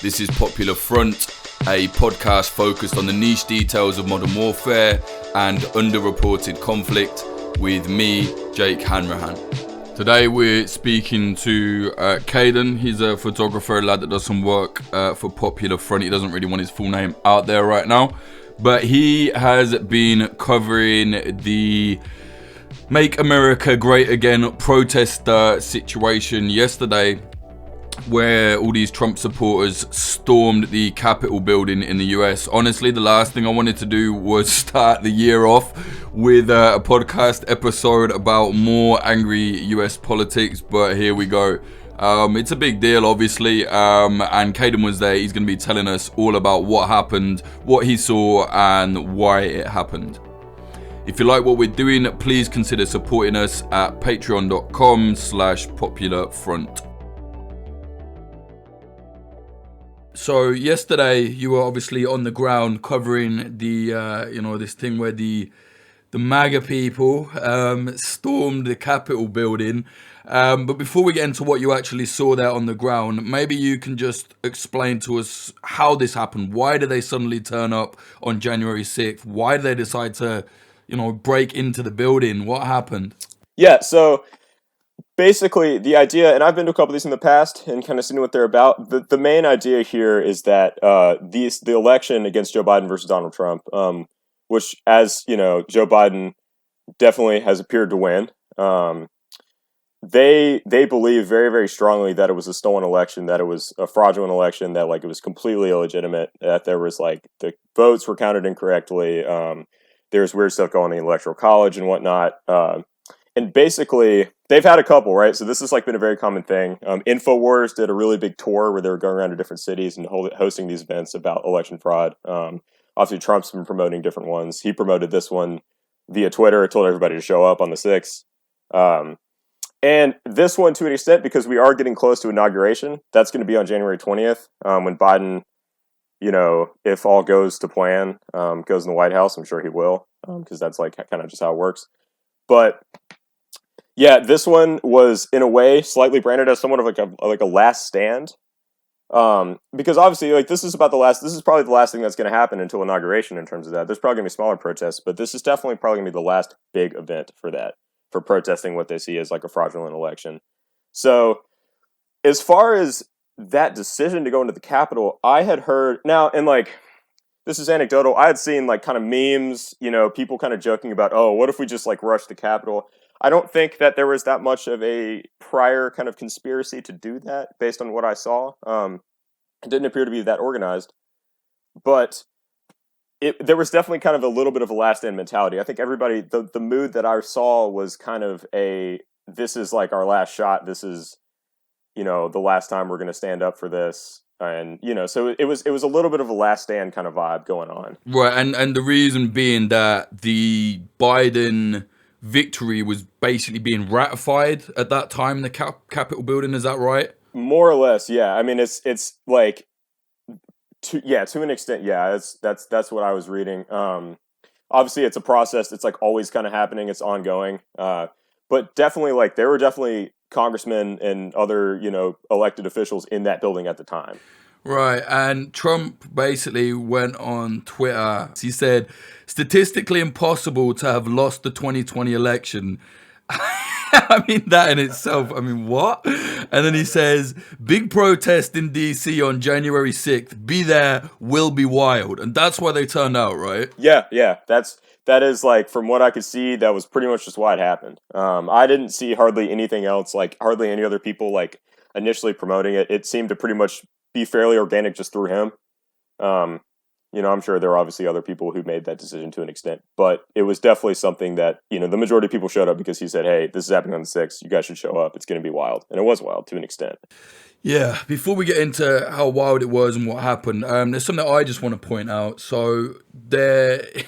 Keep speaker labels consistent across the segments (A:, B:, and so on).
A: This is Popular Front, a podcast focused on the niche details of modern warfare and underreported conflict with me, Jake Hanrahan. Today we're speaking to Caden. He's a photographer, a lad that does some work for Popular Front. He doesn't really want his full name out there right now, but he has been covering the Make America Great Again protester situation yesterday, where all these Trump supporters stormed the Capitol building in the US. Honestly, the last thing I wanted to do was start the year off with a podcast episode about more angry US politics, but here we go. It's a big deal, obviously, and Caden was there. He's going to be telling us all about what happened, what he saw, and why it happened. If you like what we're doing, please consider supporting us at patreon.com/popularfront. So yesterday you were obviously on the ground covering the, this thing where the MAGA people stormed the Capitol building. But before we get into what you actually saw there on the ground, maybe you can just explain to us how this happened. Why did they suddenly turn up on January 6th? Why did they decide to, break into the building? What happened?
B: Yeah, so basically, the idea, and I've been to a couple of these in the past and kind of seen what they're about. The main idea here is that the election against Joe Biden versus Donald Trump, which, as you know, Joe Biden definitely has appeared to win. They believe very, very strongly that it was a stolen election, that it was a fraudulent election, that it was completely illegitimate, that there was the votes were counted incorrectly. There's weird stuff going on in the Electoral College and whatnot. And basically, they've had a couple, right? So this has been a very common thing. InfoWars did a really big tour where they were going around to different cities and hosting these events about election fraud. Obviously, Trump's been promoting different ones. He promoted this one via Twitter, told everybody to show up on the 6th. And this one, to an extent, because we are getting close to inauguration, that's going to be on January 20th, when Biden, if all goes to plan, goes in the White House. I'm sure he will, because that's kind of just how it works. But yeah, this one was in a way slightly branded as somewhat of a last stand, because obviously this is probably the last thing that's going to happen until inauguration in terms of that. There's probably going to be smaller protests, but this is definitely probably going to be the last big event for protesting what they see as a fraudulent election. So as far as that decision to go into the Capitol, I had heard now, and this is anecdotal, I had seen kind of memes, people kind of joking about, oh, what if we just rush the Capitol? I don't think that there was that much of a prior kind of conspiracy to do that based on what I saw. It didn't appear to be that organized, but there was definitely kind of a little bit of a last stand mentality. I think everybody, the mood that I saw was kind of this is our last shot. This is, the last time we're going to stand up for this. And, so it was a little bit of a last stand kind of vibe going on.
A: Right. And the reason being that the Biden victory was basically being ratified at that time in the Capitol building. Is that right?
B: More or less. Yeah. I mean, it's to an extent. Yeah, that's what I was reading. Obviously it's a process. It's always kind of happening. It's ongoing. But definitely there were definitely congressmen and other, elected officials in that building at the time.
A: Right, and Trump basically went on Twitter. He said, statistically impossible to have lost the 2020 election. I mean, that in itself, what? And then he says, big protest in DC on January 6th. Be there, will be wild. And that's why they turned out, right?
B: Yeah. That is from what I could see, that was pretty much just why it happened. I didn't see hardly anything else, hardly any other people initially promoting it. It seemed to pretty much be fairly organic just through him. I'm sure there were obviously other people who made that decision to an extent, but it was definitely something that, the majority of people showed up because he said, hey, this is happening on the 6th. You guys should show up. It's going to be wild. And it was wild to an extent.
A: Yeah. Before we get into how wild it was and what happened, there's something that I just want to point out. So the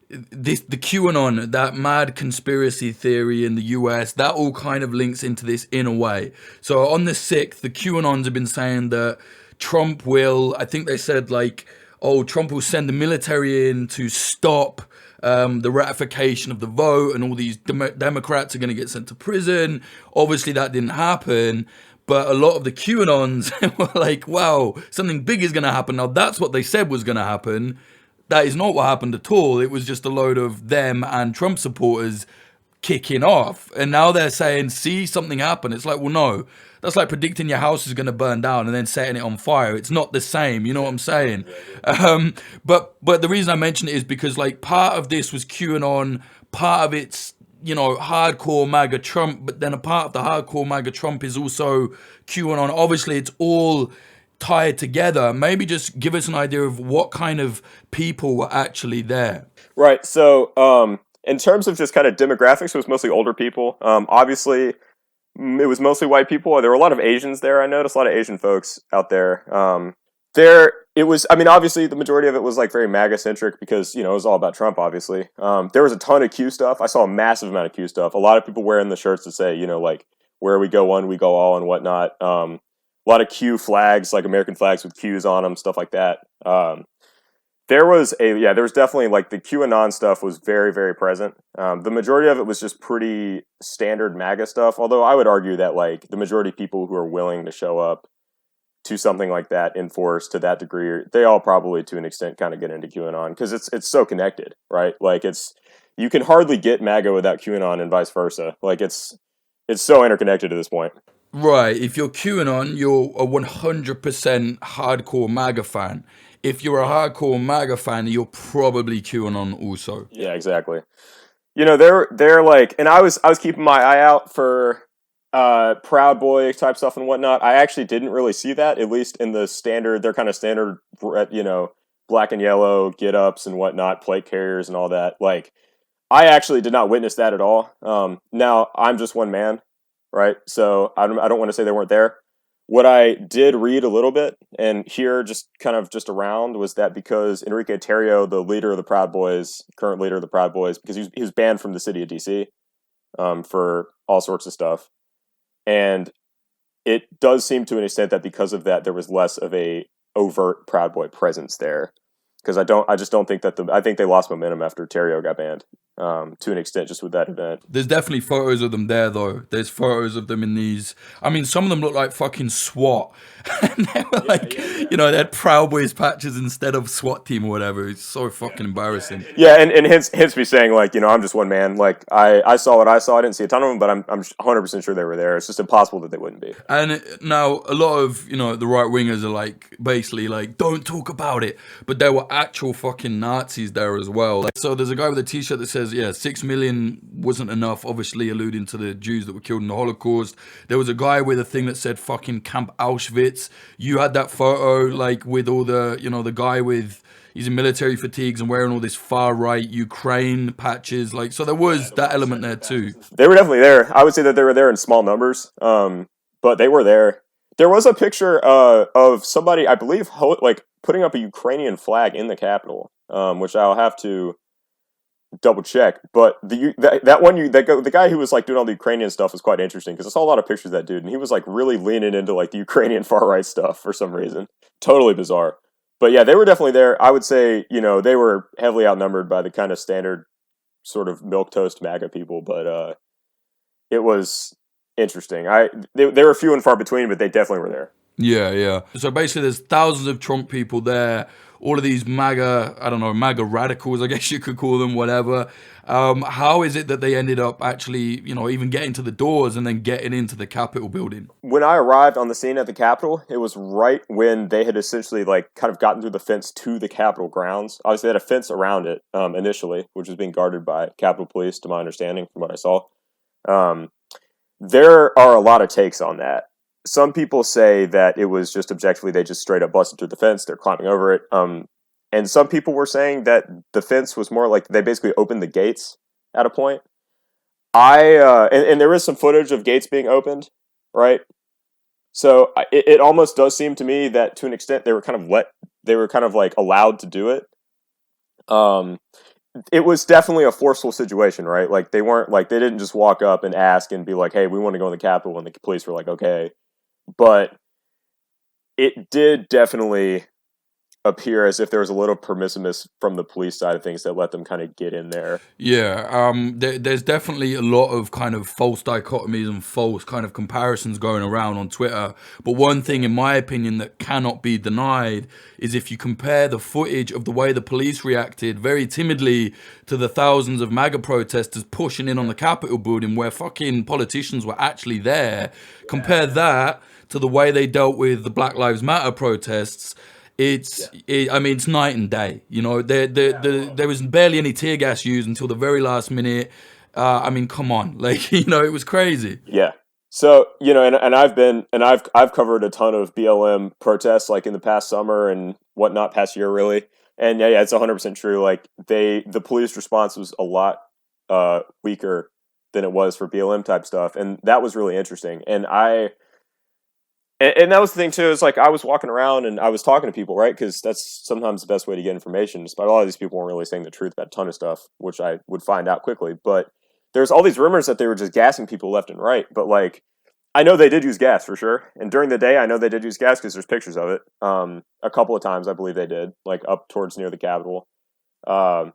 A: QAnon, that mad conspiracy theory in the US, that all kind of links into this in a way. So on the 6th, the QAnons have been saying that Trump will, I think they said Trump will send the military in to stop the ratification of the vote, and all these Democrats are going to get sent to prison. Obviously that didn't happen, But a lot of the QAnons were like, wow, something big is going to happen. Now, that's what they said was going to happen. That is not what happened at all. It was just a load of them and Trump supporters kicking off. And now they're saying, see something happen. It's like, well, no. That's like predicting your house is going to burn down and then setting it on fire. It's not the same. You know what I'm saying? But the reason I mention it is because like part of this was QAnon, part of it's, you know, hardcore MAGA Trump, but then a part of the hardcore MAGA Trump is also QAnon. Obviously, it's all tied together. Maybe just give us an idea of what kind of people were actually there.
B: Right. So, in terms of just kind of demographics, it was mostly older people. Obviously, it was mostly white people. There were a lot of Asians there. I noticed a lot of Asian folks out there. It was, I mean, obviously the majority of it was like very MAGA centric because, you know, it was all about Trump, obviously. There was a ton of Q stuff. I saw a massive amount of Q stuff. A lot of people wearing the shirts that say, you know, like, where we go one, we go all and whatnot. A lot of Q flags, like American flags with Qs on them, stuff like that. There was definitely like the QAnon stuff was very, very present. The majority of it was just pretty standard MAGA stuff. Although I would argue that like the majority of people who are willing to show up to something like that in force to that degree, they all probably to an extent kind of get into QAnon because it's so connected, right? Like you can hardly get MAGA without QAnon and vice versa. Like it's so interconnected at this point.
A: Right. If you're QAnon, you're a 100% hardcore MAGA fan. If you're a hardcore MAGA fan, you're probably QAnon also.
B: Yeah, exactly. You know, they're like, and I was keeping my eye out for Proud Boy type stuff and whatnot. I actually didn't really see that, at least in the standard. They're kind of standard, you know, black and yellow get ups and whatnot, plate carriers and all that. Like, I actually did not witness that at all. Now I'm just one man, right? So I don't want to say they weren't there. What I did read a little bit and hear just kind of just around was that because Enrique Tarrio, the leader of the Proud Boys, current leader of the Proud Boys, because he was banned from the city of DC for all sorts of stuff. And it does seem to an extent that because of that, there was less of a overt Proud Boy presence there. Because I just don't think that I think they lost momentum after Tarrio got banned to an extent just with that event.
A: There's definitely photos of them there though. There's photos of them in these. I mean, some of them look like fucking SWAT. And they were you know, they had Proud Boys patches instead of SWAT team or whatever. It's so fucking embarrassing.
B: Yeah, and hence me saying like, you know, I'm just one man. Like I saw what I saw. I didn't see a ton of them, but I'm 100% sure they were there. It's just impossible that they wouldn't be.
A: And now a lot of, you know, the right wingers are like basically like, don't talk about it. But there were actual fucking Nazis there as well. Like, so there's a guy with a t-shirt that says, 6 million wasn't enough, obviously alluding to the Jews that were killed in the Holocaust. There was a guy with a thing that said fucking Camp Auschwitz. You had that photo like with all the, you know, the guy with, he's in military fatigues and wearing all this far right Ukraine patches. Like, so there was that element there too.
B: They were definitely there. I would say that they were there in small numbers, but they were there. There was a picture of somebody, I believe, like putting up a Ukrainian flag in the Capitol, which I'll have to double check. But the guy who was like doing all the Ukrainian stuff was quite interesting because I saw a lot of pictures of that dude, and he was like really leaning into like the Ukrainian far right stuff for some reason. Totally bizarre. But yeah, they were definitely there. I would say, you know, they were heavily outnumbered by the kind of standard sort of milquetoast MAGA people, but it was interesting. They were few and far between, but they definitely were there.
A: Yeah. So basically there's thousands of Trump people there, all of these MAGA, I don't know, MAGA radicals, I guess you could call them, whatever. How is it that they ended up actually, you know, even getting to the doors and then getting into the Capitol building?
B: When I arrived on the scene at the Capitol, it was right when they had essentially like kind of gotten through the fence to the Capitol grounds. Obviously they had a fence around it initially, which was being guarded by Capitol Police, to my understanding, from what I saw. There are a lot of takes on that. Some people say that it was just objectively they just straight up busted through the fence. They're climbing over it. And some people were saying that the fence was more like they basically opened the gates at a point. And there is some footage of gates being opened, right? So it almost does seem to me that to an extent they were kind of like allowed to do it. It was definitely a forceful situation, right? Like they didn't just walk up and ask and be like, "Hey, we want to go in the Capitol," and the police were like, "Okay." But it did definitely appear as if there was a little permissiveness from the police side of things that let them kind of get in there.
A: Yeah, there's definitely a lot of kind of false dichotomies and false kind of comparisons going around on Twitter. But one thing, in my opinion, that cannot be denied is if you compare the footage of the way the police reacted very timidly to the thousands of MAGA protesters pushing in on the Capitol building where fucking politicians were actually there, compare that to the way they dealt with the Black Lives Matter protests. It's night and day. You know, there was barely any tear gas used until the very last minute. Come on, like, you know, it was crazy.
B: Yeah. So, you know, and I've covered a ton of BLM protests like in the past summer and whatnot, past year really. And yeah, it's 100% true. Like the police response was a lot weaker than it was for BLM type stuff, and that was really interesting. And that was the thing too. Is like I was walking around and I was talking to people, right? Because that's sometimes the best way to get information. Despite a lot of these people weren't really saying the truth about a ton of stuff, which I would find out quickly. But there's all these rumors that they were just gassing people left and right. But like, I know they did use gas for sure. And during the day, I know they did use gas because there's pictures of it. A couple of times, I believe they did, like up towards near the Capitol. But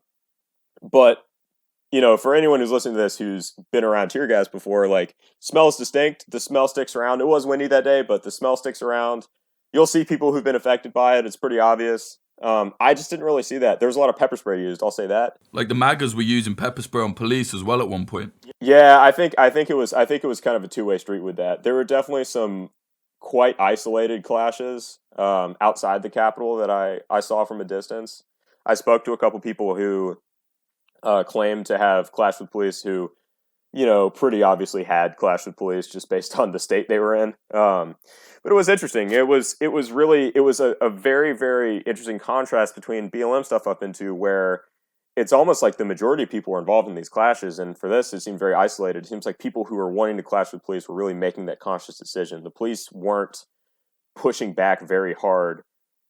B: you know, for anyone who's listening to this who's been around tear gas before, like, smell is distinct. The smell sticks around. It was windy that day, but the smell sticks around. You'll see people who've been affected by it. It's pretty obvious. I just didn't really see that. There was a lot of pepper spray used. I'll say that.
A: Like the MAGAs were using pepper spray on police as well at one point.
B: Yeah, I think it was kind of a two-way street with that. There were definitely some quite isolated clashes outside the Capitol that I saw from a distance. I spoke to a couple people who claimed to have clashed with police who, you know, pretty obviously had clashed with police just based on the state they were in. But it was interesting. It was a very, very interesting contrast between BLM stuff up into where it's almost like the majority of people were involved in these clashes. And for this, it seemed very isolated. It seems like people who were wanting to clash with police were really making that conscious decision. The police weren't pushing back very hard,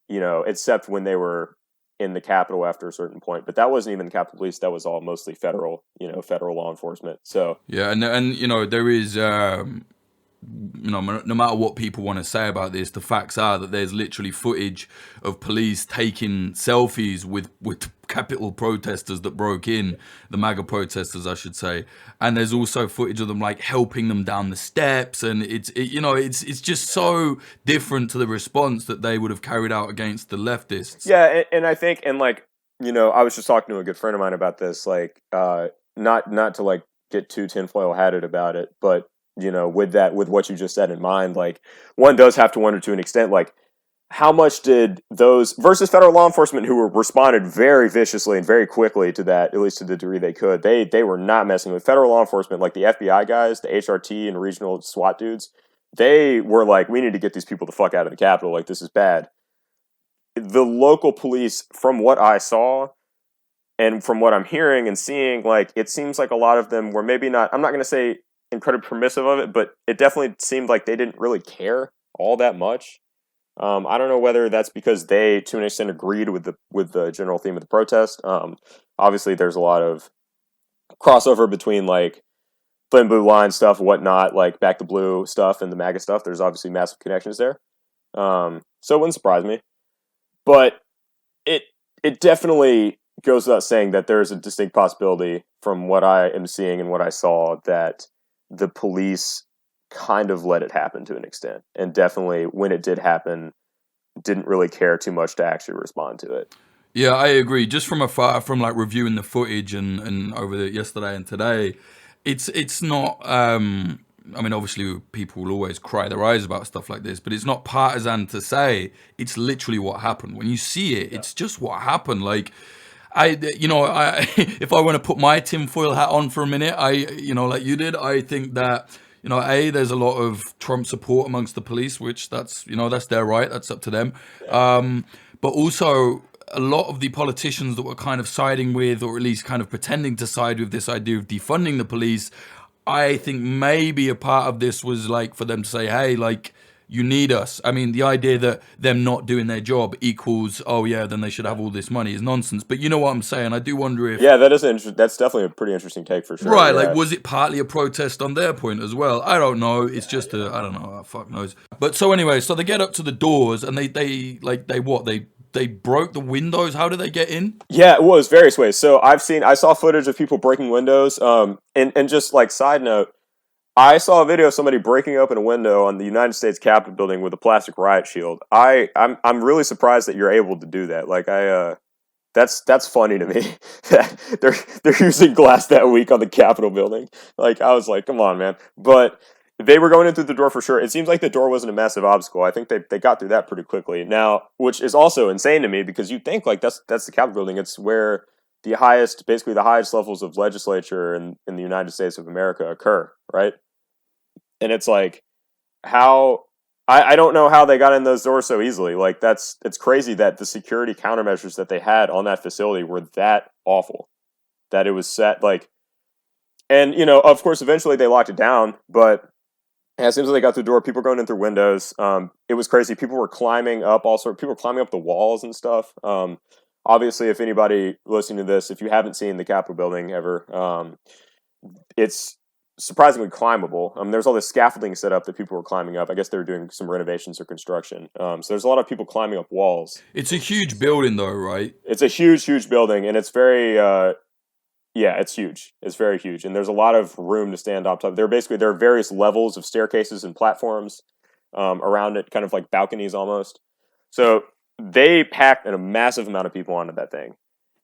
B: you know, except when they were in the Capitol after a certain point, but that wasn't even the Capitol Police. That was all mostly federal law enforcement. So
A: yeah, and you know, there is no matter what people want to say about this, the facts are that there's literally footage of police taking selfies with Capitol protesters that broke in, the MAGA protesters, I should say, and there's also footage of them like helping them down the steps, and it's just so different to the response that they would have carried out against the leftists.
B: Yeah, and I think, and like, you know, I was just talking to a good friend of mine about this, like, not to like get too tinfoil hatted about it, but you know, with what you just said in mind, like, one does have to wonder to an extent, like, how much did those versus federal law enforcement who responded very viciously and very quickly to that, at least to the degree they could, they were not messing with federal law enforcement, like the FBI guys, the HRT and regional SWAT dudes. They were like, we need to get these people the fuck out of the Capitol. Like, this is bad. The local police, from what I saw and from what I'm hearing and seeing, like, it seems like a lot of them were maybe not, I'm not going to say incredibly permissive of it, but it definitely seemed like they didn't really care all that much. I don't know whether that's because they, to an extent, agreed with the general theme of the protest. Obviously, there's a lot of crossover between like Thin Blue Line stuff, whatnot, like Back to Blue stuff, and the MAGA stuff. There's obviously massive connections there, so it wouldn't surprise me. But it definitely goes without saying that there is a distinct possibility, from what I am seeing and what I saw, that the police kind of let it happen to an extent, and definitely when it did happen, didn't really care too much to actually respond to it.
A: Yeah, I agree. Just from afar, from like reviewing the footage and over yesterday and today, it's not. I mean, obviously, people will always cry their eyes about stuff like this, but it's not partisan to say it's literally what happened. When you see it, it's just what happened. Like, if I want to put my tinfoil hat on for a minute, like you did, I think that, you know, there's a lot of Trump support amongst the police, which that's their right. That's up to them. But also a lot of the politicians that were kind of siding with, or at least kind of pretending to side with this idea of defunding the police, I think maybe a part of this was like for them to say, hey, like, you need us. I mean, the idea that them not doing their job equals, oh yeah, then they should have all this money is nonsense. But you know what I'm saying? I do wonder if...
B: Yeah, that's definitely a pretty interesting take for sure.
A: Right,
B: yeah.
A: Like, was it partly a protest on their point as well? I don't know. It's just I don't know. Fuck knows. But so anyway, so they get up to the doors and they they broke the windows. How did they get in?
B: Yeah, it was various ways. So I saw footage of people breaking windows. And just like side note, I saw a video of somebody breaking open a window on the United States Capitol building with a plastic riot shield. I'm really surprised that you're able to do that. Like that's funny to me. they're using glass that weak on the Capitol building. Like I was like, come on, man. But they were going in through the door for sure. It seems like the door wasn't a massive obstacle. I think they got through that pretty quickly. Now, which is also insane to me because you think like that's the Capitol building. It's where basically the highest levels of legislature in the United States of America occur, right? And it's like how I don't know how they got in those doors so easily. Like it's crazy that the security countermeasures that they had on that facility were that awful. That it was set like, and of course eventually they locked it down, but as soon as they got through the door, people were going in through windows. It was crazy. People were climbing up people were climbing up the walls and stuff. Obviously, if anybody listening to this, if you haven't seen the Capitol building ever, it's surprisingly climbable. There's all this scaffolding set up that people were climbing up. I guess they were doing some renovations or construction. So there's a lot of people climbing up walls.
A: It's a huge building, though, right?
B: It's a huge, huge building, and it's very, it's huge. It's very huge, and there's a lot of room to stand on top. There are various levels of staircases and platforms around it, kind of like balconies almost. So they packed a massive amount of people onto that thing,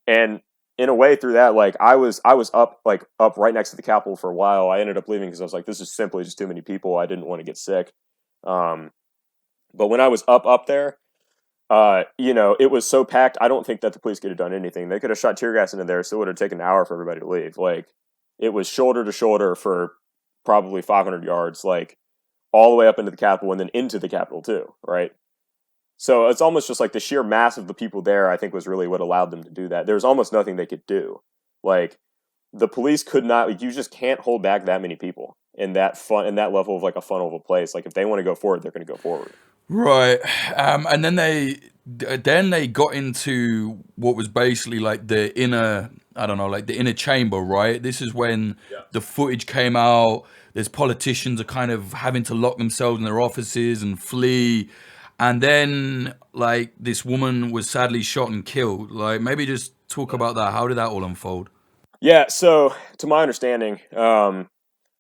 B: and in a way through that, like I was up right next to the Capitol for a while. I ended up leaving because I was like, this is simply just too many people. I didn't want to get sick. But when I was up there, it was so packed. I don't think that the police could have done anything. They could have shot tear gas into there, so it would have taken an hour for everybody to leave. Like it was shoulder to shoulder for probably 500 yards, like all the way up into the Capitol and then into the Capitol too, right? So it's almost just like the sheer mass of the people there, I think, was really what allowed them to do that. There's almost nothing they could do. Like the police could not. Like, you just can't hold back that many people in that level of like a funnel of a place. Like if they want to go forward, they're going to go forward.
A: Right. And then they got into what was basically like the inner, I don't know, like the inner chamber, right? This is when the footage came out. There's politicians are kind of having to lock themselves in their offices and flee. And then, like, this woman was sadly shot and killed. Like, maybe just talk about that. How did that all unfold?
B: Yeah, so to my understanding, of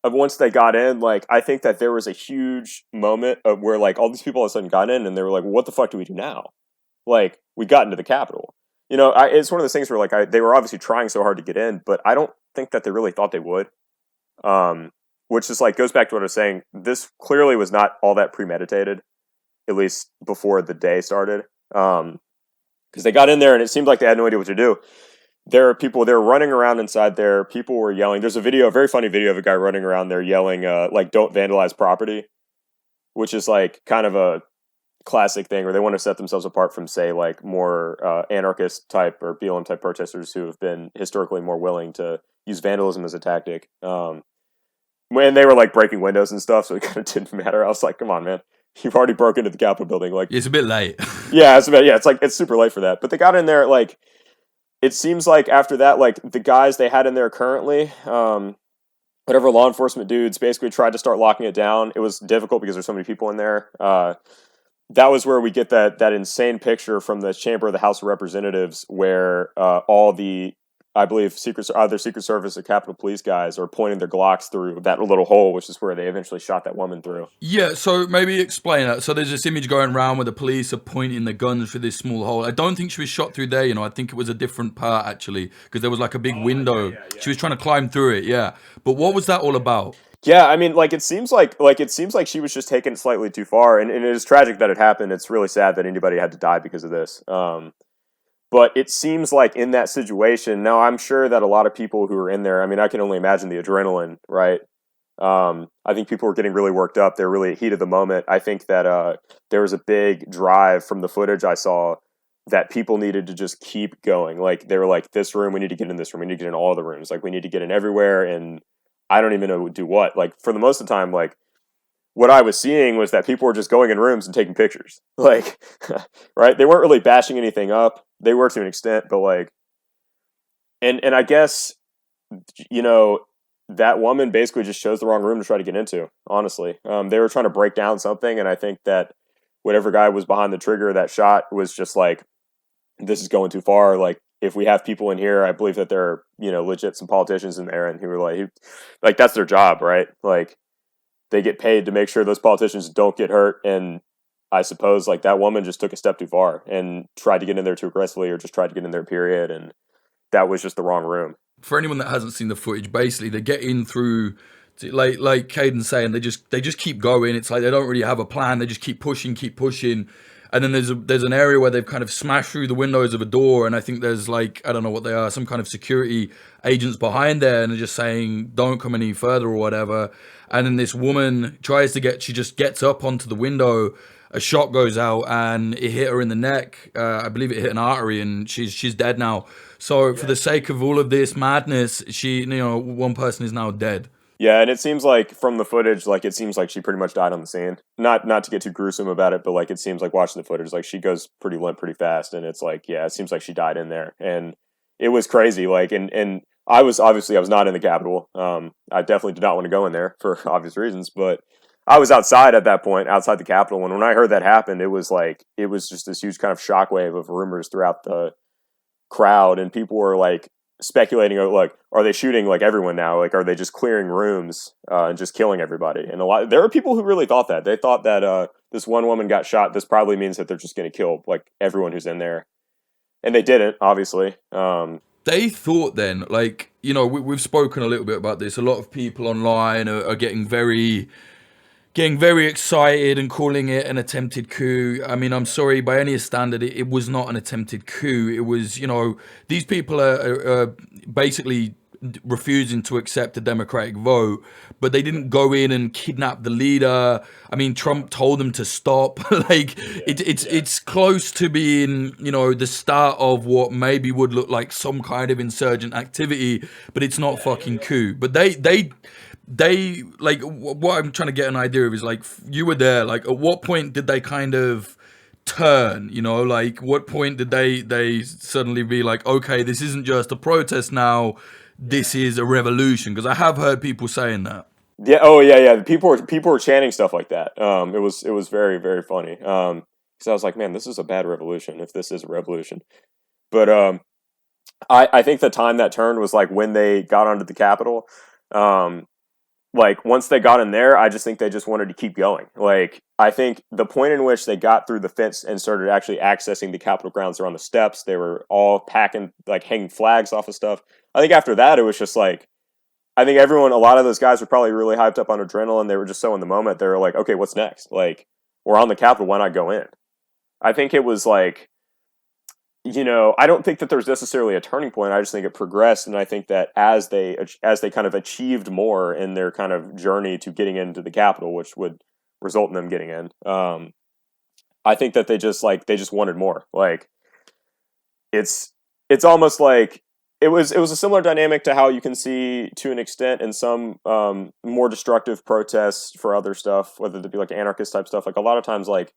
B: once they got in, like, I think that there was a huge moment of where, like, all these people all of a sudden got in and they were like, well, what the fuck do we do now? Like, we got into the Capitol. It's one of those things where, like, they were obviously trying so hard to get in, but I don't think that they really thought they would. Which is, like, goes back to what I was saying. This clearly was not all that premeditated, at least before the day started. Because they got in there and it seemed like they had no idea what to do. There are people, they're running around inside there. People were yelling. There's a very funny video of a guy running around there yelling, like, don't vandalize property, which is like kind of a classic thing where they want to set themselves apart from, say, like more anarchist type or BLM type protesters who have been historically more willing to use vandalism as a tactic. When they were like breaking windows and stuff, so it kind of didn't matter. I was like, come on, man. You've already broken into the Capitol building. Like,
A: it's a bit late.
B: It's super late for that. But they got in there, like, it seems like after that, like, the guys they had in there currently, whatever law enforcement dudes basically tried to start locking it down. It was difficult because there's so many people in there. That was where we get that insane picture from the chamber of the House of Representatives where all the, I believe, either Secret Service or Capitol Police guys are pointing their Glocks through that little hole, which is where they eventually shot that woman through.
A: Yeah, so maybe explain that. So there's this image going around where the police are pointing the guns through this small hole. I don't think she was shot through there, I think it was a different part, actually, because there was like a big window. Yeah. She was trying to climb through it, yeah. But what was that all about?
B: Yeah, I mean, it seems like she was just taking it slightly too far, and it is tragic that it happened. It's really sad that anybody had to die because of this. But it seems like in that situation, now I'm sure that a lot of people who were in there, I mean, I can only imagine the adrenaline, right? I think people were getting really worked up. They're really at heat of the moment. I think that there was a big drive from the footage I saw that people needed to just keep going. Like, they were like, this room, we need to get in this room. We need to get in all the rooms. Like, we need to get in everywhere. And I don't even know do what. Like, for the most of the time, like, what I was seeing was that people were just going in rooms and taking pictures. Like, right? They weren't really bashing anything up. They were to an extent, but like, and I guess, that woman basically just chose the wrong room to try to get into, honestly. They were trying to break down something, and I think that whatever guy was behind the trigger of that shot was just like, this is going too far. Like, if we have people in here, I believe that there are, legit some politicians in there, and who were like, that's their job, right? Like, they get paid to make sure those politicians don't get hurt. And I suppose like that woman just took a step too far and tried to get in there too aggressively, or just tried to get in there, period. And that was just the wrong room.
A: For anyone that hasn't seen the footage, basically they get in through, like Caden saying, they just keep going. It's like they don't really have a plan. They just keep pushing, and then there's an area where they've kind of smashed through the windows of a door, and I think there's like, I don't know what they are, some kind of security agents behind there, and they're just saying don't come any further or whatever. And then this woman she just gets up onto the window. A shot goes out and it hit her in the neck. I believe it hit an artery, and she's dead now. So for the sake of all of this madness, one person is now dead.
B: Yeah, and it seems like from the footage, like it seems like she pretty much died on the scene. Not to get too gruesome about it, but like it seems like watching the footage, like she goes pretty limp pretty fast, and it's like, yeah, it seems like she died in there. And it was crazy. Like, and I was not in the Capitol. I definitely did not want to go in there for obvious reasons, but I was outside at that point, outside the Capitol. When I heard that happened, it was just this huge kind of shockwave of rumors throughout the crowd, and people were like speculating, like, are they shooting like everyone now? Like, are they just clearing rooms and just killing everybody? And there are people who really thought that. They thought that this one woman got shot. This probably means that they're just going to kill like everyone who's in there, and they didn't, obviously.
A: They thought then, like, we've spoken a little bit about this. A lot of people online are getting very excited and calling it an attempted coup. I mean, I'm sorry, by any standard, it was not an attempted coup. It was, these people are basically refusing to accept a democratic vote, but they didn't go in and kidnap the leader. I mean, Trump told them to stop. It's close to being, the start of what maybe would look like some kind of insurgent activity, but it's not fucking coup. But they like, what I'm trying to get an idea of is, like, you were there, like, at what point did they kind of turn, like, what point did they suddenly be like, okay, this isn't just a protest now, this is a revolution? Because I have heard people saying that.
B: Yeah. Oh, yeah. People were chanting stuff like that. It was very, very funny. Because I was like, man, this is a bad revolution if this is a revolution. But I think the time that turned was like when they got onto the Capitol. Like, once they got in there, I just think they just wanted to keep going. Like, I think the point in which they got through the fence and started actually accessing the Capitol grounds, they're on the steps. They were all packing, like, hanging flags off of stuff. I think after that, it was just like, I think a lot of those guys were probably really hyped up on adrenaline. They were just so in the moment. They were like, okay, what's next? Like, we're on the Capitol. Why not go in? I think it was like, I don't think that there's necessarily a turning point. I just think it progressed, and I think that as they kind of achieved more in their kind of journey to getting into the Capitol, which would result in them getting in, I think that they just wanted more. Like, it's almost like it was a similar dynamic to how you can see to an extent in some more destructive protests for other stuff, whether it be like anarchist type stuff. Like, a lot of times, like,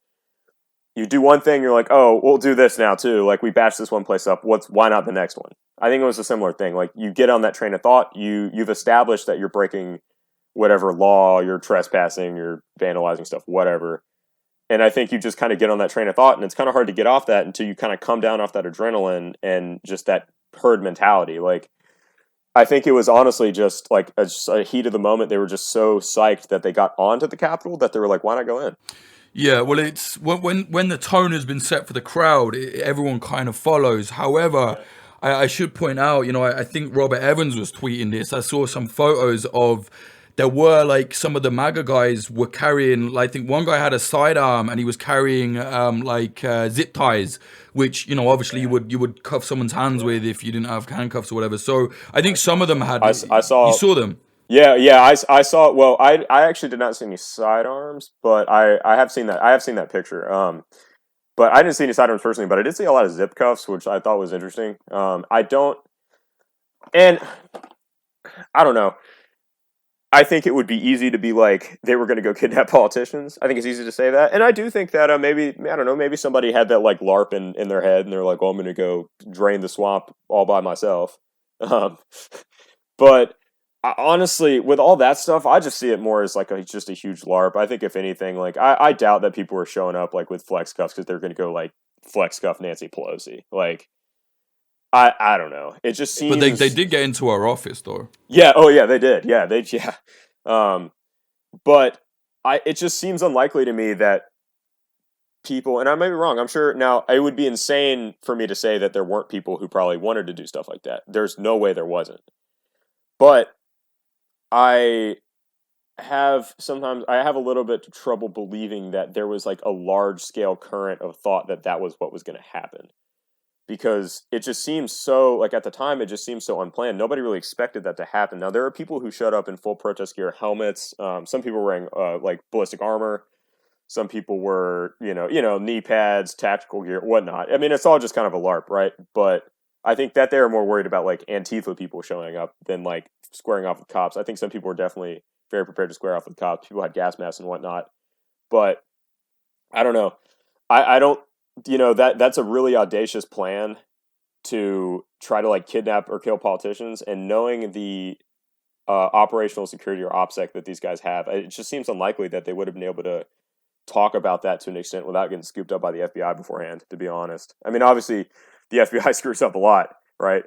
B: you do one thing, you're like, oh, we'll do this now too. Like, we bashed this one place up. Why not the next one? I think it was a similar thing. Like, you get on that train of thought, you've established that you're breaking whatever law, you're trespassing, you're vandalizing stuff, whatever. And I think you just kind of get on that train of thought, and it's kind of hard to get off that until you kind of come down off that adrenaline and just that herd mentality. Like, I think it was honestly just like a heat of the moment. They were just so psyched that they got onto the Capitol that they were like, why not go in?
A: Yeah, well, it's when the tone has been set for the crowd, everyone kind of follows. However, I should point out, I think Robert Evans was tweeting this. I saw some photos of, there were like some of the MAGA guys were carrying, I think one guy had a sidearm and he was carrying zip ties, which, obviously you would cuff someone's hands with if you didn't have handcuffs or whatever. So I think some of them had. I saw. You saw them.
B: Yeah, I saw. Well, I actually did not see any sidearms, but I have seen that. I have seen that picture. But I didn't see any sidearms personally, but I did see a lot of zip cuffs, which I thought was interesting. I don't know. I think it would be easy to be like, they were going to go kidnap politicians. I think it's easy to say that. And I do think that maybe somebody had that like LARP in their head, and they're like, oh, I'm going to go drain the swamp all by myself. But honestly, with all that stuff, I just see it more as like just a huge LARP. I think if anything, like I doubt that people were showing up like with flex cuffs because they're going to go like flex cuff Nancy Pelosi. Like, I don't know. It just seems.
A: But they did get into our office though.
B: Yeah. Oh yeah, they did. Yeah. But it just seems unlikely to me that people, and I may be wrong. I'm sure now it would be insane for me to say that there weren't people who probably wanted to do stuff like that. There's no way there wasn't. But I have a little bit of trouble believing that there was like a large scale current of thought that was what was going to happen, because it just seems so, like, at the time it just seems so unplanned. Nobody really expected that to happen. Now there are people who showed up in full protest gear, helmets. Some people were wearing like ballistic armor. Some people were knee pads, tactical gear, whatnot. I mean, it's all just kind of a LARP, right? But I think that they're more worried about like Antifa people showing up than like squaring off with cops. I think some people were definitely very prepared to square off with cops. People had gas masks and whatnot. But I don't know. I don't, that's a really audacious plan to try to like kidnap or kill politicians, and knowing the operational security or OPSEC that these guys have, it just seems unlikely that they would have been able to talk about that to an extent without getting scooped up by the FBI beforehand, to be honest. I mean, obviously the FBI screws up a lot, right?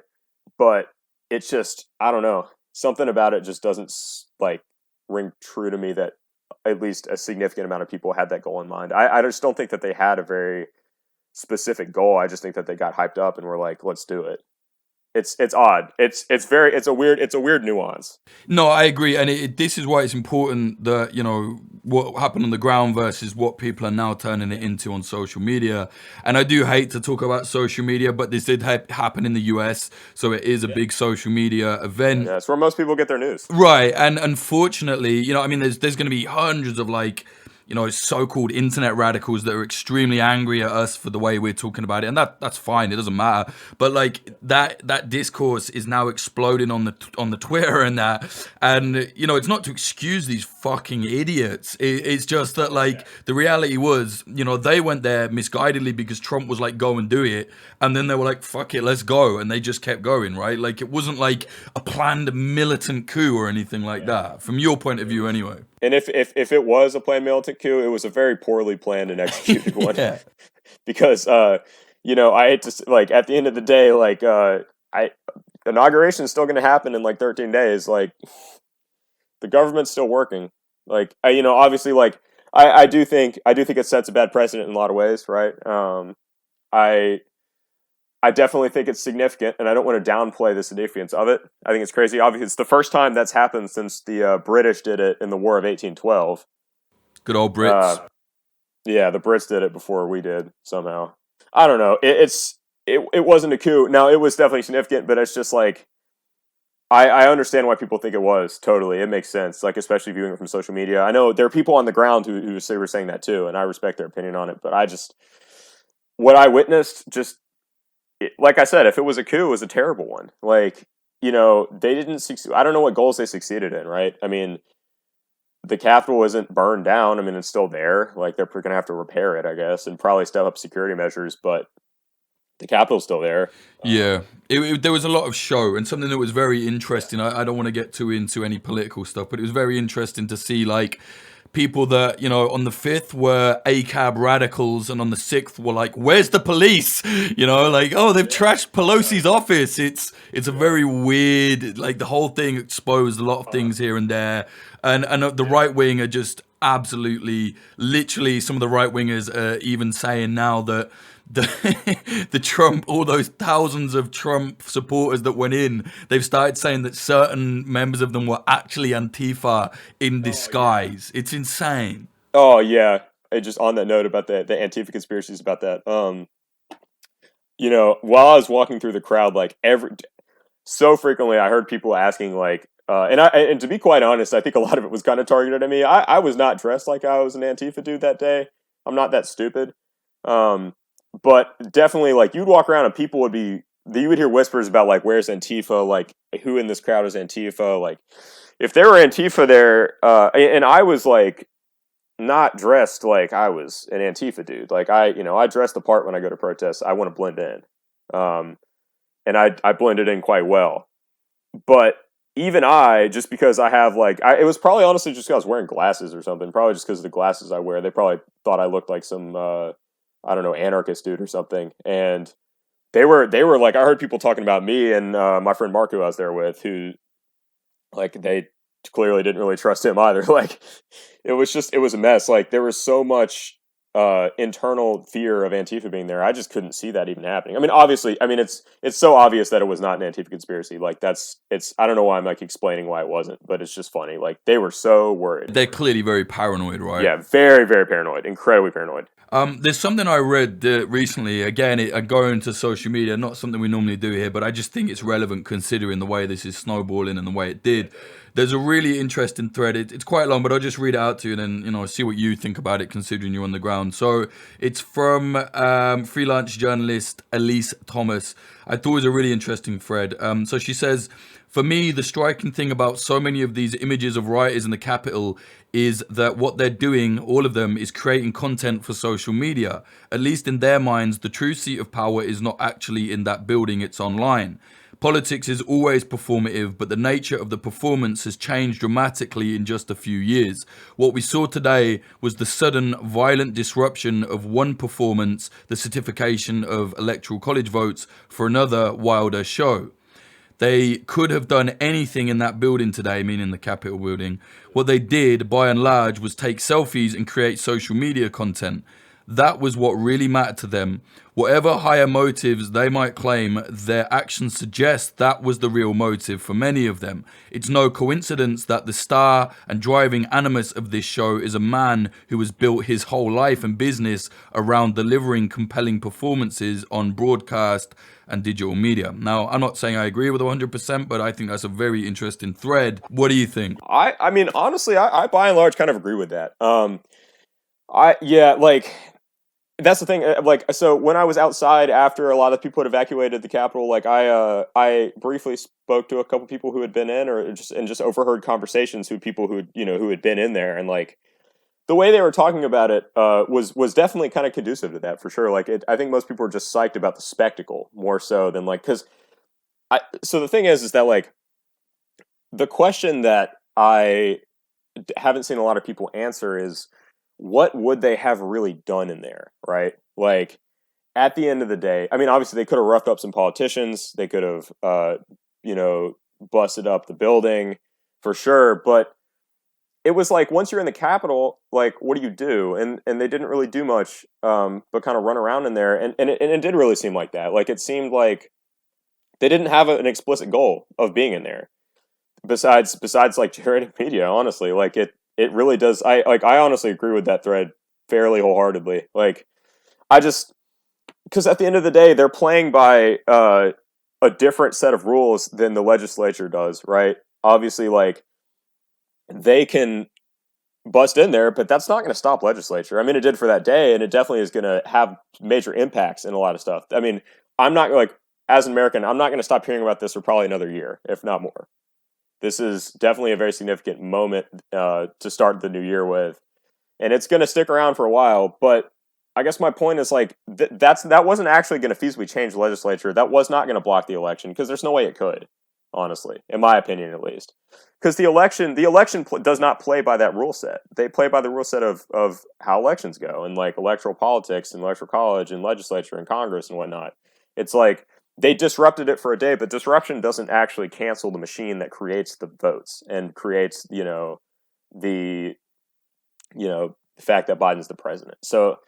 B: But it's just, I don't know, something about it just doesn't like ring true to me that at least a significant amount of people had that goal in mind. I just don't think that they had a very specific goal. I just think that they got hyped up and were like, let's do it. It's odd. It's a weird nuance.
A: No, I agree, and this is why it's important that what happened on the ground versus what people are now turning it into on social media. And I do hate to talk about social media, but this did happen in the US, so it is a big social media event.
B: Yeah, it's where most people get their news.
A: Right, and unfortunately, there's going to be hundreds of like so-called internet radicals that are extremely angry at us for the way we're talking about it, and that's fine. It doesn't matter. But like that discourse is now exploding on the Twitter and that, and it's not to excuse these fucking idiots. It's just that like the reality was, they went there misguidedly because Trump was like, go and do it, and then they were like, fuck it, let's go, and they just kept going. Right, like it wasn't like a planned militant coup or anything like that, from your point of view, anyway.
B: And if it was a planned militant coup, it was a very poorly planned and executed one.
A: Yeah.
B: Because I hate to, like, at the end of the day, like inauguration is still going to happen in like 13 days. Like, the government's still working. Like, obviously, like I do think it sets a bad precedent in a lot of ways, right? I definitely think it's significant, and I don't want to downplay the significance of it. I think it's crazy. Obviously, it's the first time that's happened since the British did it in the War of 1812.
A: Good old Brits.
B: Yeah, the Brits did it before we did, somehow. I don't know. It wasn't a coup. Now, it was definitely significant, but it's just like, I understand why people think it was. Totally. It makes sense, like, especially viewing it from social media. I know there are people on the ground who were saying that too, and I respect their opinion on it, but what I witnessed just, like I said, if it was a coup, it was a terrible one. Like, they didn't succeed. I don't know what goals they succeeded in, right? I mean, the Capitol isn't burned down. I mean, it's still there. Like, they're going to have to repair it, I guess, and probably step up security measures, but the Capitol's still there.
A: Yeah. There was a lot of show, and something that was very interesting. I don't want to get too into any political stuff, but it was very interesting to see, like, people that, on the 5th were ACAB radicals, and on the 6th were like, where's the police? Like, oh, they've trashed Pelosi's office. It's a very weird, like, the whole thing exposed a lot of things here and there. And the right wing are just absolutely, literally, some of the right wingers are even saying now that the Trump, all those thousands of Trump supporters that went in, they've started saying that certain members of them were actually Antifa in disguise. It's insane.
B: Oh yeah. Just on that note about the Antifa conspiracies about that. While I was walking through the crowd, like so frequently I heard people asking like, and to be quite honest, I think a lot of it was kind of targeted at me. I was not dressed like I was an Antifa dude that day. I'm not that stupid. But definitely, like, you'd walk around and people you would hear whispers about, like, where's Antifa? Like, who in this crowd is Antifa? Like, if there were Antifa there, and I was, like, not dressed like I was an Antifa dude. Like, I dress the part when I go to protests. I want to blend in. And I blended in quite well. But even just because I have, like, it was probably honestly just because I was wearing glasses or something. Probably just because of the glasses I wear. They probably thought I looked like some, I don't know, anarchist dude or something. And they were like, I heard people talking about me and my friend Mark, who I was there with, who like they clearly didn't really trust him either. Like it was a mess. Like there was so much internal fear of Antifa being there. I just couldn't see that even happening. I mean, obviously, I mean it's so obvious that it was not an Antifa conspiracy. Like it's I don't know why I'm like explaining why it wasn't, but it's just funny. Like they were so worried.
A: They're clearly very paranoid, right?
B: Yeah, very, very paranoid, incredibly paranoid.
A: There's something I read recently. Again, I go into social media, not something we normally do here, but I just think it's relevant considering the way this is snowballing and the way it did. There's a really interesting thread. It's quite long, but I'll just read it out to you and then, see what you think about it considering you're on the ground. So it's from freelance journalist Elise Thomas. I thought it was a really interesting thread. So she says, for me, the striking thing about so many of these images of rioters in the Capitol is that what they're doing, all of them, is creating content for social media. At least in their minds, the true seat of power is not actually in that building, it's online. Politics is always performative, but the nature of the performance has changed dramatically in just a few years. What we saw today was the sudden violent disruption of one performance, the certification of electoral college votes, for another wilder show. They could have done anything in that building today, meaning the Capitol building. What they did, by and large, was take selfies and create social media content. That was what really mattered to them. Whatever higher motives they might claim, their actions suggest that was the real motive for many of them. It's no coincidence that the star and driving animus of this show is a man who has built his whole life and business around delivering compelling performances on broadcast and digital media. Now, I'm not saying I agree with 100%, but I think that's a very interesting thread. What do you think?
B: I mean, honestly, I by and large kind of agree with that. That's the thing. Like, so when I was outside after a lot of people had evacuated the Capitol, like I briefly spoke to a couple people who had been in, or just overheard conversations with people who had been in there, and like the way they were talking about it was definitely kind of conducive to that for sure. Like, I think most people were just psyched about the spectacle more so than like so the thing is that like the question that I haven't seen a lot of people answer is, what would they have really done in there, right? Like, at the end of the day, I mean, obviously they could have roughed up some politicians. They could have, busted up the building for sure. But it was like, once you're in the Capitol, like, what do you do? And they didn't really do much, but kind of run around in there. And it did really seem like that. Like, it seemed like they didn't have an explicit goal of being in there. Besides like generating media, honestly, like it really does. I honestly agree with that thread fairly wholeheartedly. Like, because at the end of the day, they're playing by a different set of rules than the legislature does, right? Obviously, like, they can bust in there, but that's not going to stop legislature. I mean, it did for that day, and it definitely is going to have major impacts in a lot of stuff. I mean, I'm not, like, as an American, I'm not going to stop hearing about this for probably another year, if not more. This is definitely a very significant moment to start the new year with, and it's going to stick around for a while. But I guess my point is, like, that wasn't actually going to feasibly change the legislature. That was not going to block the election, because there's no way it could, honestly, in my opinion at least. Because the election does not play by that rule set. They play by the rule set of how elections go, and like electoral politics and electoral college and legislature and Congress and whatnot. It's like, they disrupted it for a day, but disruption doesn't actually cancel the machine that creates the votes and creates, the fact that Biden's the president. So,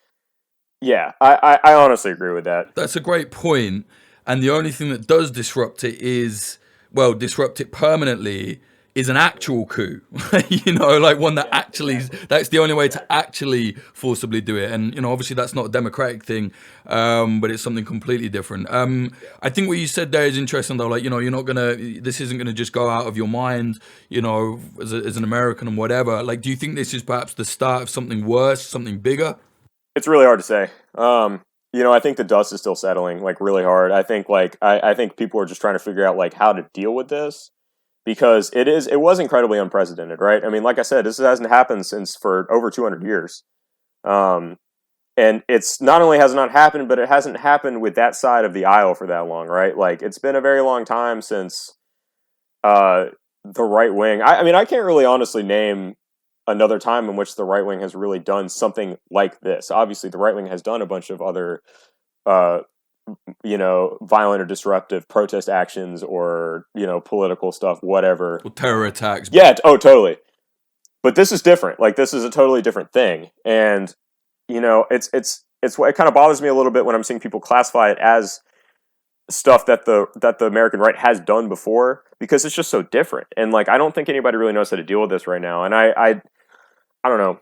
B: yeah, I honestly agree with that.
A: That's a great point. And the only thing that does disrupt it disrupt it permanently is an actual coup, like one that actually, that's the only way to actually forcibly do it. And, obviously that's not a democratic thing, but it's something completely different. I think what you said there is interesting though, like, this isn't going to just go out of your mind, as an American and whatever. Like, do you think this is perhaps the start of something worse, something bigger?
B: It's really hard to say. I think the dust is still settling, like, really hard. I think, like, I think people are just trying to figure out, like, how to deal with this. Because it was incredibly unprecedented, right? I mean, like I said, this hasn't happened for over 200 years. And it's not only has not happened, but it hasn't happened with that side of the aisle for that long, right? Like, it's been a very long time since the right wing. I mean, I can't really honestly name another time in which the right wing has really done something like this. Obviously, the right wing has done a bunch of other, violent or disruptive protest actions or, political stuff, whatever.
A: Or terror attacks.
B: Yeah. Oh, totally. But this is different. Like, this is a totally different thing. And, it's what it kind of bothers me a little bit when I'm seeing people classify it as stuff that the American right has done before, because it's just so different. And like, I don't think anybody really knows how to deal with this right now. And I don't know.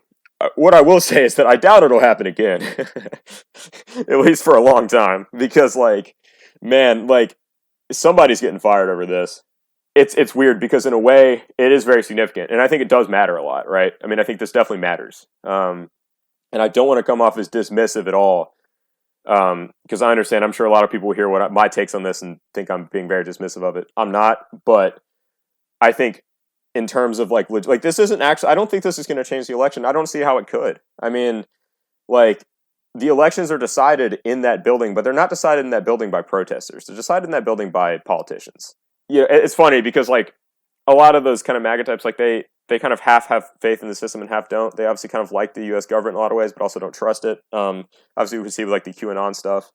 B: What I will say is that I doubt it'll happen again, at least for a long time, because like, man, like somebody's getting fired over this. It's weird because in a way it is very significant, and I think it does matter a lot, right? I mean, I think this definitely matters, and I don't want to come off as dismissive at all, because I understand. I'm sure a lot of people will hear my takes on this and think I'm being very dismissive of it. I'm not, but I think in terms of like this isn't actually. I don't think this is going to change the election. I don't see how it could. I mean, like the elections are decided in that building, but they're not decided in that building by protesters. They're decided in that building by politicians. Yeah, it's funny because like a lot of those kind of MAGA types, like they kind of half have faith in the system and half don't. They obviously kind of like the U.S. government in a lot of ways, but also don't trust it. Obviously, we can see with like the QAnon stuff.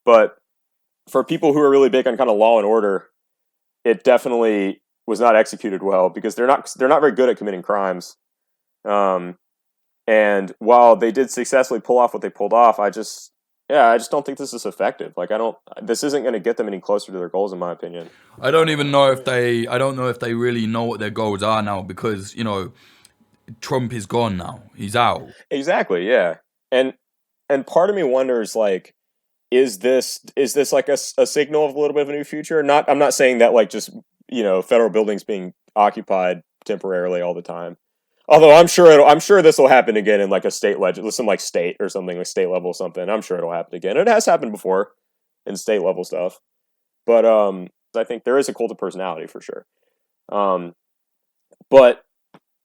B: But for people who are really big on kind of law and order, it definitely was not executed well because they're not very good at committing crimes. And while they did successfully pull off what they pulled off, I just don't think this is effective. Like, this isn't going to get them any closer to their goals, in my opinion.
A: I don't know if they really know what their goals are now because, Trump is gone now. He's out.
B: Exactly. Yeah. And part of me wonders, like, is this like a signal of a little bit of a new future? I'm not saying that like just, federal buildings being occupied temporarily all the time. Although I'm sure this will happen again in like a state some like state or something, like state level something. I'm sure it'll happen again. It has happened before in state level stuff, but I think there is a cult of personality for sure. But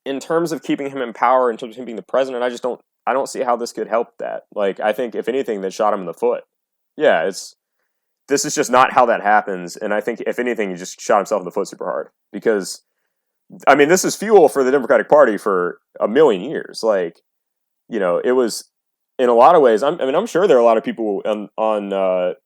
B: in terms of keeping him in power, in terms of him being the president, I don't see how this could help that. Like, I think if anything, that shot him in the foot. Yeah, this is just not how that happens, and I think if anything, he just shot himself in the foot super hard because. I mean, this is fuel for the Democratic Party for a million years. Like, it was in a lot of ways. I'm sure there are a lot of people on the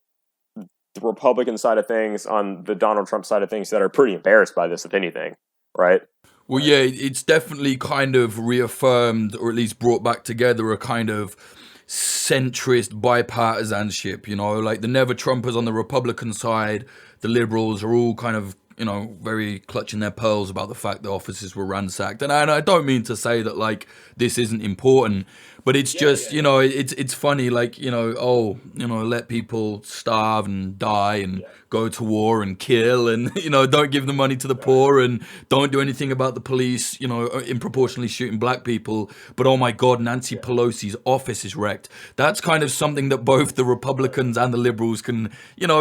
B: Republican side of things, on the Donald Trump side of things, that are pretty embarrassed by this, if anything, right?
A: Well, yeah, it's definitely kind of reaffirmed, or at least brought back together, a kind of centrist bipartisanship. Like the Never Trumpers on the Republican side, the liberals are all kind of. Very clutching their pearls about the fact that offices were ransacked. And I don't mean to say that, like, this isn't important, but it's it's funny, like, let people starve and die and go to war and kill and, don't give the money to the poor and don't do anything about the police, improportionately shooting black people. But, oh, my God, Nancy Pelosi's office is wrecked. That's kind of something that both the Republicans and the liberals can,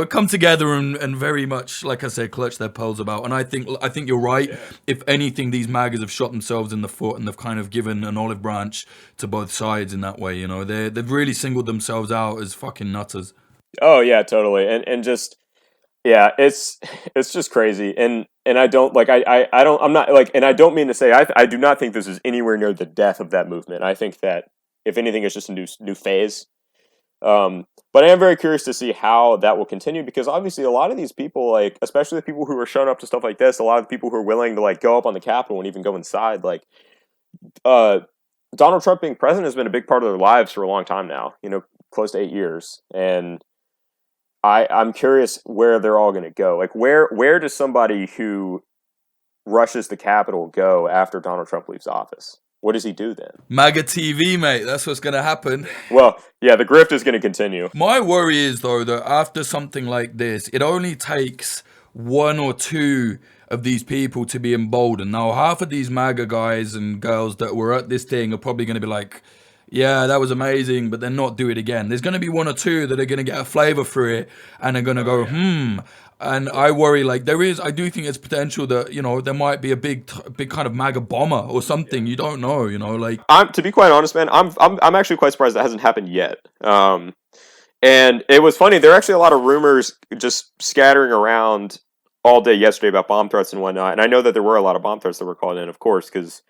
A: come together and very much, like I said, clutch their pearls about. And I think you're right. If anything, these MAGAs have shot themselves in the foot and they've kind of given an olive branch to both sides in that way. They've really singled themselves out as fucking nutters.
B: Oh yeah, totally. And just yeah, it's just crazy. And I don't like I'm not like, and I don't mean to say I do not think this is anywhere near the death of that movement. I think that if anything, it's just a new phase. But I am very curious to see how that will continue because obviously a lot of these people, like especially the people who are showing up to stuff like this, a lot of the people who are willing to like go up on the Capitol and even go inside, like Donald Trump being president has been a big part of their lives for a long time now, close to 8 years. And I'm curious where they're all going to go. Like where does somebody who rushes the Capitol go after Donald Trump leaves office? What does he do then?
A: MAGA TV, mate. That's what's going to happen.
B: Well, yeah, the grift is going to continue.
A: My worry is, though, that after something like this, it only takes one or two of these people to be emboldened. Now, half of these MAGA guys and girls that were at this thing are probably going to be like, yeah, that was amazing, but then not do it again. There's going to be one or two that are going to get a flavor for it and are going to go, And I worry, like, I do think it's potential that, there might be a big kind of MAGA bomber or something. You don't know, like.
B: To be quite honest, man, I'm actually quite surprised that hasn't happened yet. And it was funny. There are actually a lot of rumors just scattering around all day yesterday about bomb threats and whatnot. And I know that there were a lot of bomb threats that were called in, of course, because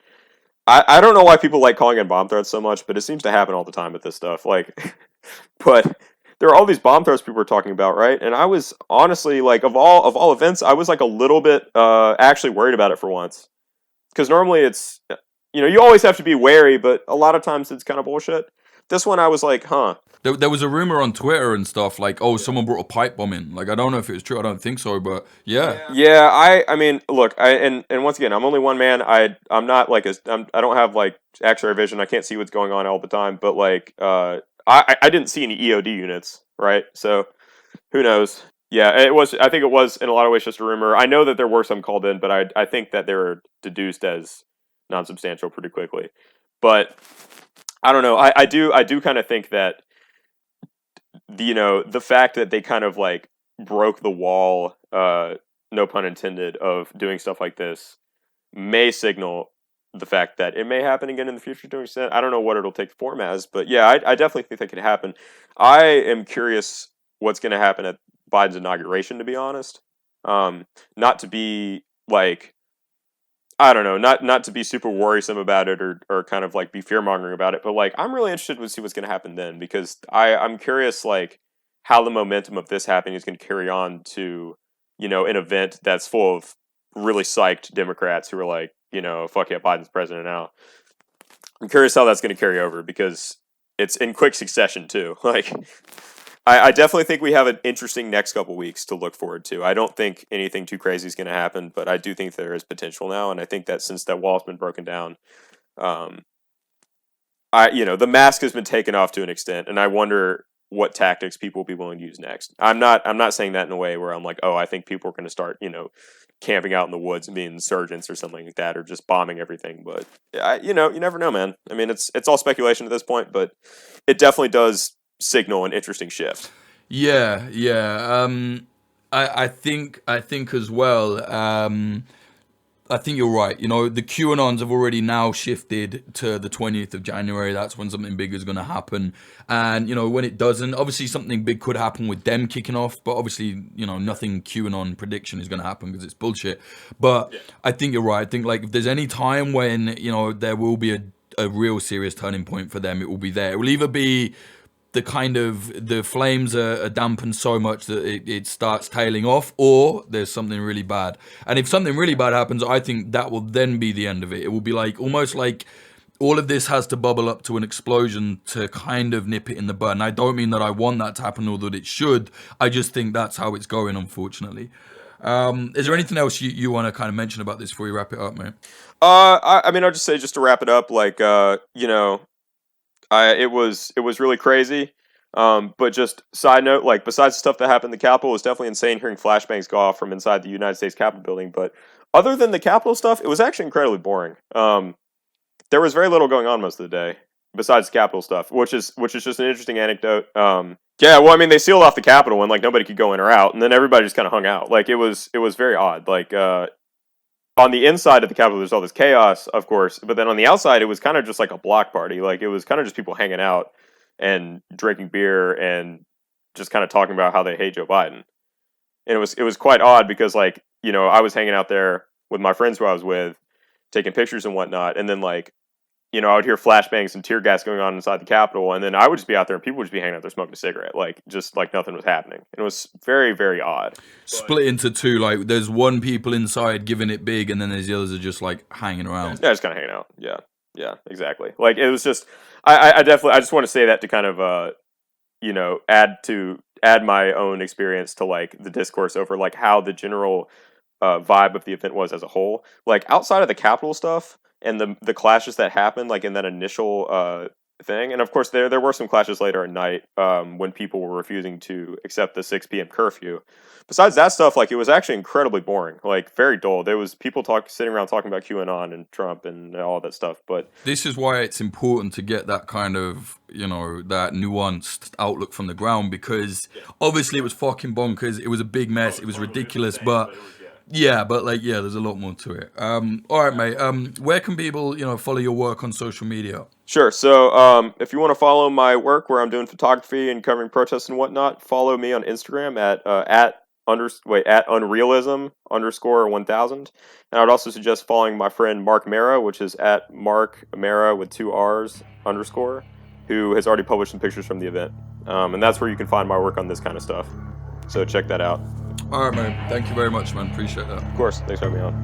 B: I don't know why people like calling in bomb threats so much, but it seems to happen all the time with this stuff. Like, but there are all these bomb threats people were talking about, right? And I was honestly like, of all events, I was like a little bit actually worried about it for once, because normally it's you always have to be wary, but a lot of times it's kind of bullshit. This one I was like, huh.
A: There was a rumor on Twitter and stuff like, oh, someone brought a pipe bomb in. Like, I don't know if it was true. I don't think so, but yeah.
B: Yeah, I mean, look, and once again, I'm only one man. I'm not like I don't have like X-ray vision. I can't see what's going on all the time. But like, I didn't see any EOD units, right? So who knows? Yeah, I think it was in a lot of ways just a rumor. I know that there were some called in, but I think that they were deduced as non-substantial pretty quickly. But I don't know. I do kind of think that the fact that they kind of like broke the wall, no pun intended, of doing stuff like this may signal the fact that it may happen again in the future to an extent. I don't know what it'll take form as, but yeah, I definitely think that could happen. I am curious what's going to happen at Biden's inauguration, to be honest. Not to be like, I don't know, not to be super worrisome about it or kind of like be fear mongering about it, but like I'm really interested to see what's going to happen then, because I'm curious like how the momentum of this happening is going to carry on to an event that's full of really psyched Democrats who are like, fuck yeah, Biden's president now. I'm curious how that's going to carry over, because it's in quick succession too. Like, I definitely think we have an interesting next couple weeks to look forward to. I don't think anything too crazy is going to happen, but I do think there is potential now, and I think that since that wall's been broken down, the mask has been taken off to an extent, and I wonder what tactics people will be willing to use next. I'm not saying that in a way where I'm like, oh, I think people are going to start, camping out in the woods and being insurgents or something like that, or just bombing everything. But you never know, man. I mean, it's all speculation at this point, but it definitely does signal an interesting shift.
A: Yeah. I think as well. I think you're right. The QAnons have already now shifted to the 20th of January. That's when something big is going to happen. And, when it doesn't, obviously something big could happen with them kicking off. But obviously, nothing QAnon prediction is going to happen because it's bullshit. But yeah. I think you're right. I think, like, if there's any time when, there will be a real serious turning point for them, it will be there. It will either be the flames are dampened so much that it starts tailing off, or there's something really bad. And if something really bad happens, I think that will then be the end of it. It will be like almost like all of this has to bubble up to an explosion to kind of nip it in the bud. And I don't mean that I want that to happen or that it should. I just think that's how it's going, unfortunately. Is there anything else you want to kind of mention about this before you wrap it up, mate?
B: I mean, I'll just say, just to wrap it up, like, it was really crazy. But just side note, like, besides the stuff that happened in the Capitol, it was definitely insane hearing flashbangs go off from inside the United States Capitol building. But other than the Capitol stuff, it was actually incredibly boring. There was very little going on most of the day besides Capitol stuff, which is just an interesting anecdote. Yeah, well, I mean, they sealed off the Capitol and like nobody could go in or out, and then everybody just kind of hung out. Like, it was very odd. Like, on the inside of the Capitol, there's all this chaos, of course, but then on the outside, it was kind of just like a block party. Like, it was kind of just people hanging out and drinking beer and just kind of talking about how they hate Joe Biden. And it was quite odd because, like, I was hanging out there with my friends who I was with, taking pictures and whatnot, and then, like, I would hear flashbangs and tear gas going on inside the Capitol, and then I would just be out there and people would just be hanging out there smoking a cigarette, like, just like nothing was happening. And it was very, very odd.
A: Split into two, like, there's one people inside giving it big, and then there's the others are just, like, hanging around.
B: Yeah, just kind of hanging out. Yeah, exactly. Like, it was just, I just want to say that to kind of, add my own experience to, like, the discourse over, like, how the general vibe of the event was as a whole. Like, outside of the Capitol stuff, and the clashes that happened, like, in that initial thing, and of course there were some clashes later at night when people were refusing to accept the 6 p.m. curfew. Besides that stuff, like, it was actually incredibly boring, like, very dull. There was people sitting around talking about QAnon and Trump and all that stuff. But
A: this is why it's important to get that kind of, that nuanced outlook from the ground, because obviously it was fucking bonkers. It was a big mess. It was ridiculous, but there's a lot more to it. All right, mate. Where can people, follow your work on social media?
B: Sure. So, if you want to follow my work where I'm doing photography and covering protests and whatnot, follow me on Instagram at @unrealism_1000. And I would also suggest following my friend Mark Mara, which is @markmara with 2 R's _, who has already published some pictures from the event. And that's where you can find my work on this kind of stuff. So check that out.
A: All right, man. Thank you very much, man. Appreciate that.
B: Of course. Thanks for having me on.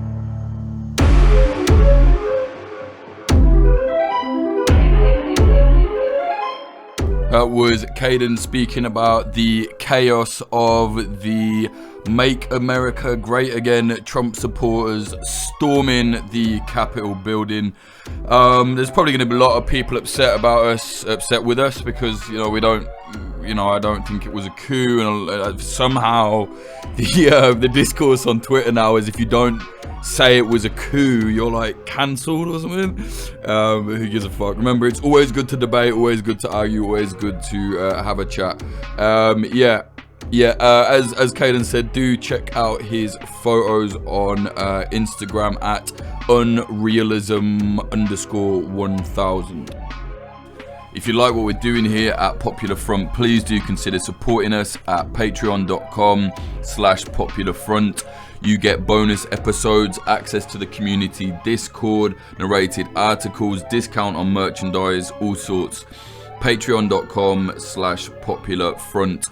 A: That was Caden speaking about the chaos of the Make America Great Again Trump supporters storming the Capitol building. There's probably going to be a lot of people upset with us because, I don't think it was a coup, and somehow the discourse on Twitter now is if you don't say it was a coup, you're like cancelled or something. Who gives a fuck? Remember, it's always good to debate, always good to argue, always good to have a chat. As Caden said, do check out his photos on Instagram at unrealism_1000. If you like what we're doing here at Popular Front, please do consider supporting us at patreon.com/popularfront. You get bonus episodes, access to the community Discord, narrated articles, discount on merchandise, all sorts. Patreon.com/popularfront.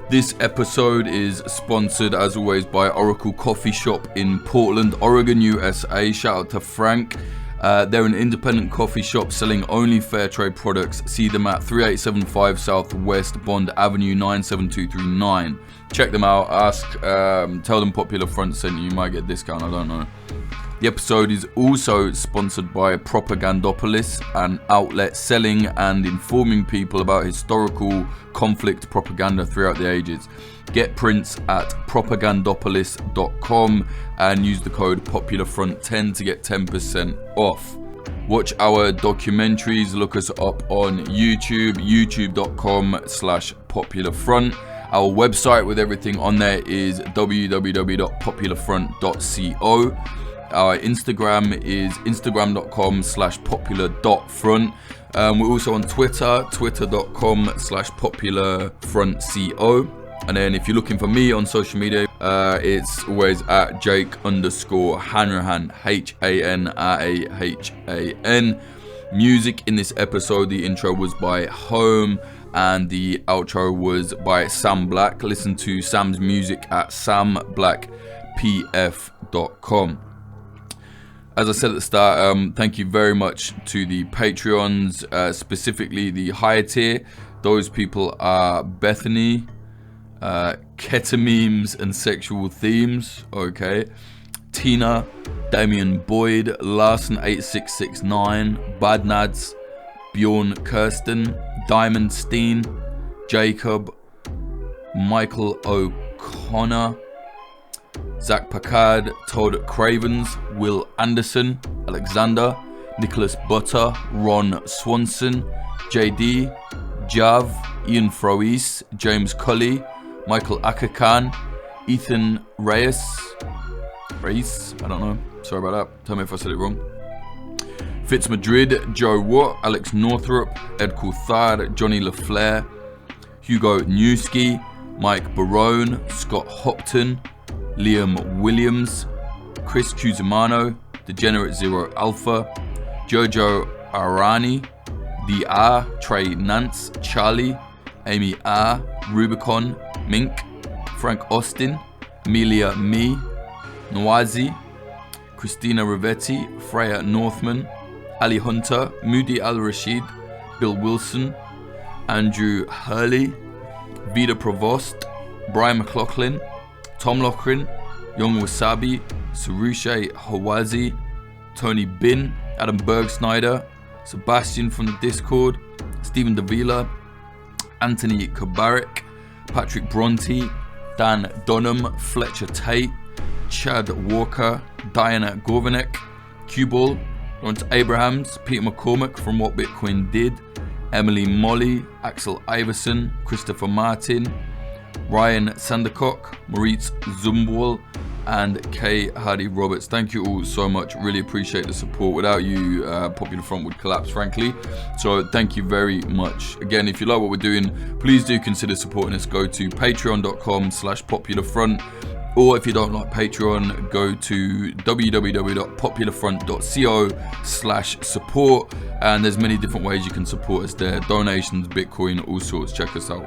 A: This episode is sponsored, as always, by Oracle Coffee Shop in Portland, Oregon, USA. Shout out to Frank. They're an independent coffee shop selling only fair trade products. See them at 3875 Southwest Bond Avenue 97239. Check them out. Tell them Popular Front sent you. You might get a discount. I don't know. The episode is also sponsored by Propagandopolis, an outlet selling and informing people about historical conflict propaganda throughout the ages. Get prints at propagandopolis.com and use the code POPULARFRONT10 to get 10% off. Watch our documentaries. Look us up on YouTube, youtube.com/popularfront. Our website with everything on there is www.popularfront.co. Our Instagram is instagram.com/popular.front. We're also on Twitter, twitter.com/popularfrontco. And then if you're looking for me on social media, it's always at Jake_Hanrahan, HANRAHAN. Music in this episode, the intro was by Home and the outro was by Sam Black. Listen to Sam's music at samblackpf.com. As I said at the start, thank you very much to the Patreons, specifically the higher tier. Those people are Bethany, Ketamemes and Sexual Themes, okay, Tina, Damian Boyd, Larson8669, Badnads, Bjorn Kirsten, Diamond Steen, Jacob, Michael O'Connor, Zach Packard, Todd Cravens, Will Anderson, Alexander, Nicholas Butter, Ron Swanson, JD, Jav, Ian Froese, James Cully, Michael Akakan, Ethan Reyes, I don't know, sorry about that, tell me if I said it wrong. Fitz Madrid, Joe Watt, Alex Northrup, Ed Coulthard, Johnny LaFleur, Hugo Newski, Mike Barone, Scott Hopton, Liam Williams, Chris Cusimano, Degenerate Zero Alpha, Jojo Arani, DR, Trey Nance, Charlie, Amy R, Rubicon, Mink, Frank Austin, Amelia Me, Nwazi, Christina Rivetti, Freya Northman, Ali Hunter, Moody Al Rashid, Bill Wilson, Andrew Hurley, Vida Provost, Brian McLaughlin, Tom Lochran, Young Wasabi, Sarushe Hawazi, Tony Bin, Adam Bergsnyder, Sebastian from the Discord, Stephen Davila, Anthony Kabarik, Patrick Bronte, Dan Dunham, Fletcher Tate, Chad Walker, Diana Gorvanek, Q-Ball, Lawrence Abrahams, Peter McCormick from What Bitcoin Did, Emily Molly, Axel Iverson, Christopher Martin, Ryan Sandercock, Maurice Zumbwal, and K. Hadi Roberts. Thank you all so much. Really appreciate the support. Without you, Popular Front would collapse, frankly. So thank you very much. Again, if you like what we're doing, please do consider supporting us. Go to patreon.com/popularfront. Or if you don't like Patreon, go to www.popularfront.co/support. And there's many different ways you can support us there. Donations, Bitcoin, all sorts. Check us out.